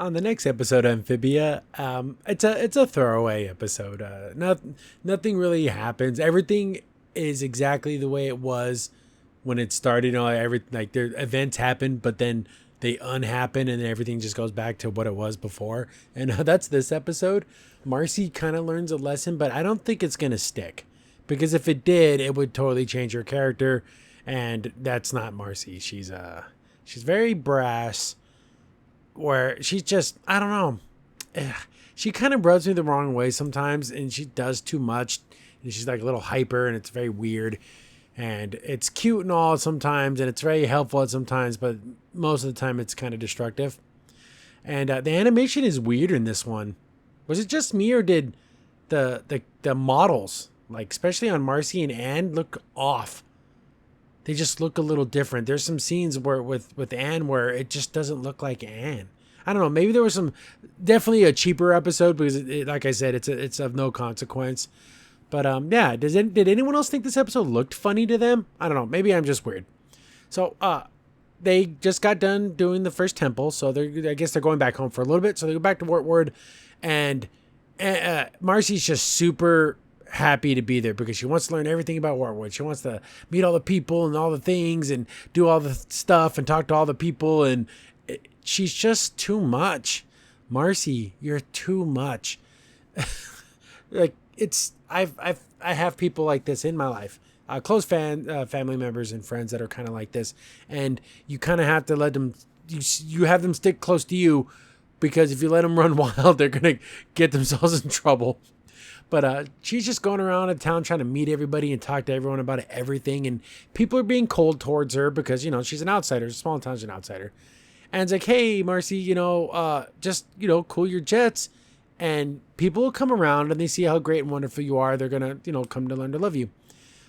On the next episode of Amphibia, it's a throwaway episode. Nothing really happens. Everything is exactly the way it was when it started. Their events happen, but then they unhappen, and then everything just goes back to what it was before. And that's this episode. Marcy kind of learns a lesson, but I don't think it's gonna stick, because if it did, it would totally change her character, and that's not Marcy. She's very brass, where she's just, I don't know. She kind of rubs me the wrong way sometimes, and she does too much. And she's like a little hyper, and it's very weird. And it's cute and all sometimes, and it's very helpful at sometimes, but most of the time it's kind of destructive. And the animation is weird in this one. Was it just me, or did the models, like especially on Marcy and Anne, look off? They just look a little different. There's some scenes where with Anne where it just doesn't look like Anne. I don't know. Maybe there was definitely a cheaper episode, because like I said, it's of no consequence. But yeah. Did anyone else think this episode looked funny to them? I don't know. Maybe I'm just weird. So they just got done doing the first temple, so I guess they're going back home for a little bit. So they go back to Wortwood, and Marcy's just super happy to be there because she wants to learn everything about Wortwood. She wants to meet all the people and all the things and do all the stuff and talk to all the people, and she's just too much. Marcy, you're too much. Like, I have people like this in my life, close family members and friends that are kind of like this, and you kind of have to let them. You have them stick close to you, because if you let them run wild, they're gonna get themselves in trouble. But she's just going around the town trying to meet everybody and talk to everyone about everything. And people are being cold towards her because, she's an outsider. Small town's an outsider. And it's like, hey, Marcy, just, cool your jets. And people will come around and they see how great and wonderful you are. They're going to, come to learn to love you.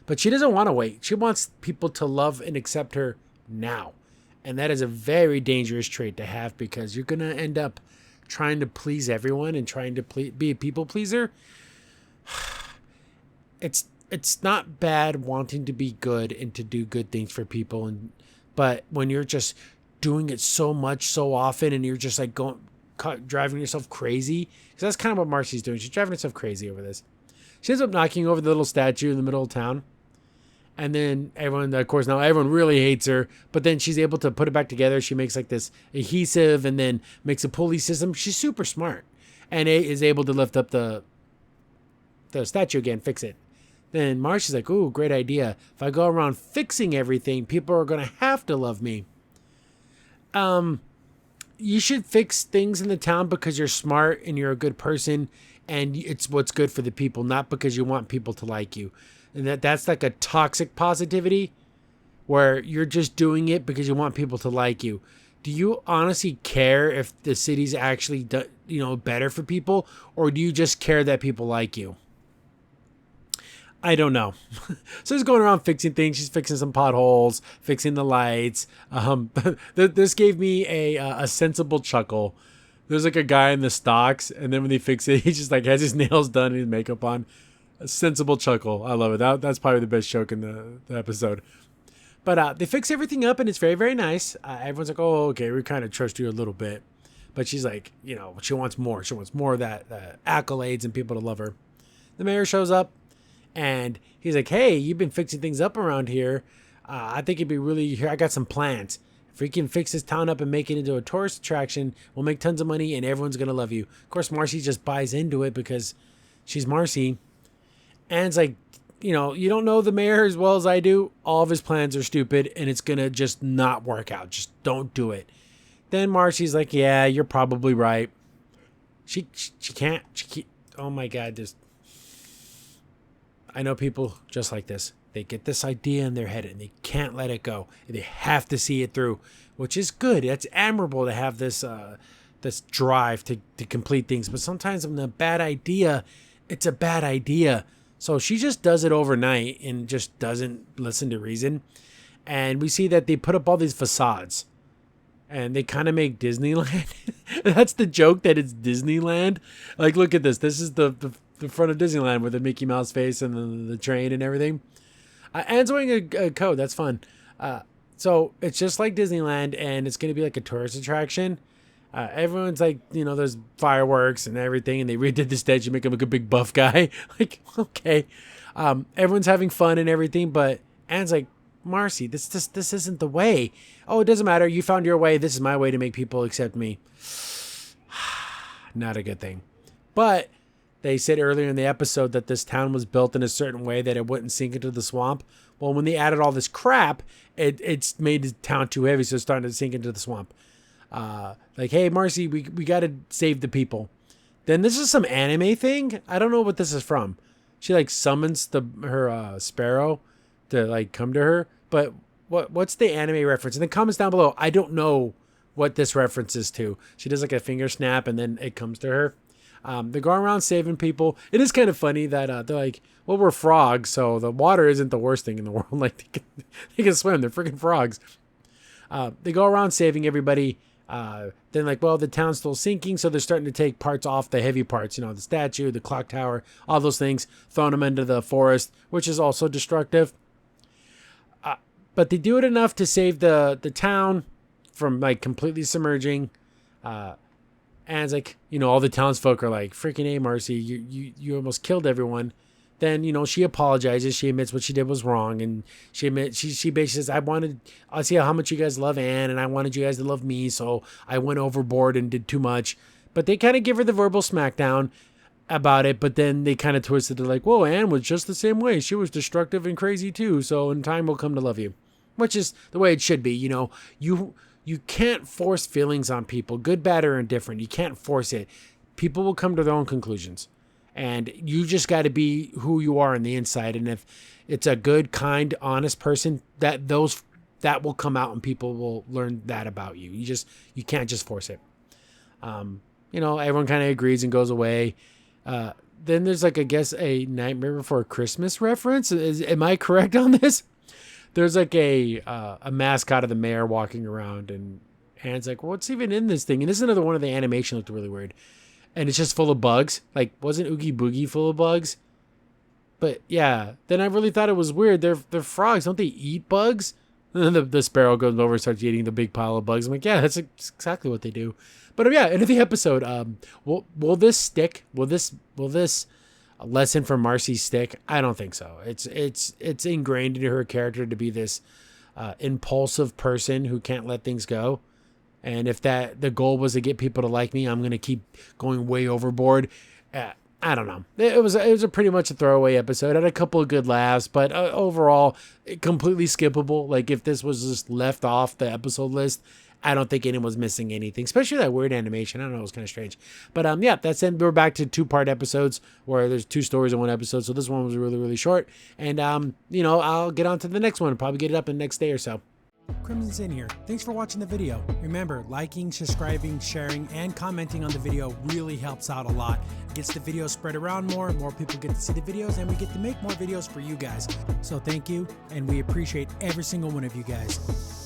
But she doesn't want to wait. She wants people to love and accept her now. And that is a very dangerous trait to have, because you're going to end up trying to please everyone and trying to be a people pleaser. It's not bad wanting to be good and to do good things for people, but when you're just doing it so much so often, and you're just like driving yourself crazy, because that's kind of what Marcy's doing. She's driving herself crazy over this. She ends up knocking over the little statue in the middle of town, and then everyone really hates her, but then she's able to put it back together. She makes like this adhesive and then makes a pulley system. She's super smart, and is able to lift up the statue again, fix it. Then Marcy's like, ooh, great idea. If I go around fixing everything, people are going to have to love me. You should fix things in the town because you're smart and you're a good person, and it's what's good for the people, not because you want people to like you. And that's like a toxic positivity, where you're just doing it because you want people to like you. Do you honestly care if the city's actually better for people, or do you just care that people like you? I don't know. So she's going around fixing things. She's fixing some potholes, fixing the lights. This gave me a sensible chuckle. There's like a guy in the stocks, and then when they fix it, he just like has his nails done and his makeup on. A sensible chuckle. I love it. That's probably the best joke in the episode. But they fix everything up, and it's very, very nice. Everyone's like, oh, okay, we kind of trust you a little bit. But she's like, she wants more. She wants more of that accolades and people to love her. The mayor shows up. And he's like, hey, you've been fixing things up around here. I think it'd be really here. I got some plans. If we can fix this town up and make it into a tourist attraction, we'll make tons of money and everyone's going to love you. Of course, Marcy just buys into it because she's Marcy. And it's like, you don't know the mayor as well as I do. All of his plans are stupid and it's going to just not work out. Just don't do it. Then Marcy's like, yeah, you're probably right. She can't. Oh my God, I know people just like this. They get this idea in their head and they can't let it go. They have to see it through, which is good. It's admirable to have this drive to complete things. But sometimes when a bad idea, it's a bad idea. So she just does it overnight and just doesn't listen to reason. And we see that they put up all these facades. And they kind of make Disneyland. That's the joke, that it's Disneyland. Like, look at this. This is the front of Disneyland with the Mickey Mouse face and the train and everything. Anne's wearing a coat. That's fun. So it's just like Disneyland, and it's going to be like a tourist attraction. Everyone's like, you know, there's fireworks and everything, and they redid the stage to make him like a big buff guy. Like, okay. Everyone's having fun and everything, but Anne's like, Marcy, this isn't the way. Oh, it doesn't matter. You found your way. This is my way to make people accept me. Not a good thing. But they said earlier in the episode that this town was built in a certain way that it wouldn't sink into the swamp. Well, when they added all this crap, it's made the town too heavy, so it's starting to sink into the swamp. Like, hey, Marcy, we got to save the people. Then this is some anime thing. I don't know what this is from. She like summons her sparrow to like come to her. But what's the anime reference? In the comments down below, I don't know what this reference is to. She does like a finger snap and then it comes to her. They're going around saving people. It is kind of funny that they're like, well, we're frogs, so the water isn't the worst thing in the world. Like they can swim. They're freaking frogs. They go around saving everybody. Then like, well, the town's still sinking, so they're starting to take parts off, the heavy parts, you know, the statue, the clock tower, all those things, throwing them into the forest, which is also destructive. But they do it enough to save the town from like completely submerging. And it's like, you know, all the townsfolk are like, freaking A, Marcy, you almost killed everyone. Then, you know, she apologizes. She admits what she did was wrong. And she basically says, I see how much you guys love Anne, and I wanted you guys to love me. So I went overboard and did too much. But they kind of give her the verbal smackdown about it. But then they kind of twisted it like, whoa, Anne was just the same way. She was destructive and crazy too. So in time we'll come to love you, which is the way it should be. You know, you can't force feelings on people, good, bad, or indifferent. You can't force it. People will come to their own conclusions. And you just got to be who you are on the inside. And if it's a good, kind, honest person, that will come out and people will learn that about you. You can't just force it. You know, everyone kind of agrees and goes away. Then there's like, I guess, a Nightmare Before Christmas reference. Am I correct on this? There's like a mascot of the mayor walking around, and Anne's like, well, what's even in this thing? And this is another one of the animation looked really weird. And it's just full of bugs. Like, wasn't Oogie Boogie full of bugs? But yeah, then I really thought it was weird. They're frogs. Don't they eat bugs? And then the sparrow goes over and starts eating the big pile of bugs. I'm like, yeah, that's exactly what they do. But yeah, end of the episode. Will this stick? Will this lesson from Marcy stick? I don't think so. It's ingrained into her character to be this impulsive person who can't let things go. And if the goal was to get people to like me, I'm going to keep going way overboard. I don't know. It was a pretty much a throwaway episode. Had a couple of good laughs, but overall, completely skippable. Like if this was just left off the episode list, I don't think anyone's missing anything, especially that weird animation. I don't know. It was kind of strange. But yeah, that's it. We're back to 2-part episodes where there's 2 stories in one episode. So this one was really, really short. And, you know, I'll get on to the next one. Probably get it up in the next day or so. Crimson's in here. Thanks for watching the video. Remember, liking, subscribing, sharing, and commenting on the video really helps out a lot. It gets the video spread around more people get to see the videos, and we get to make more videos for you guys. So thank you, and we appreciate every single one of you guys.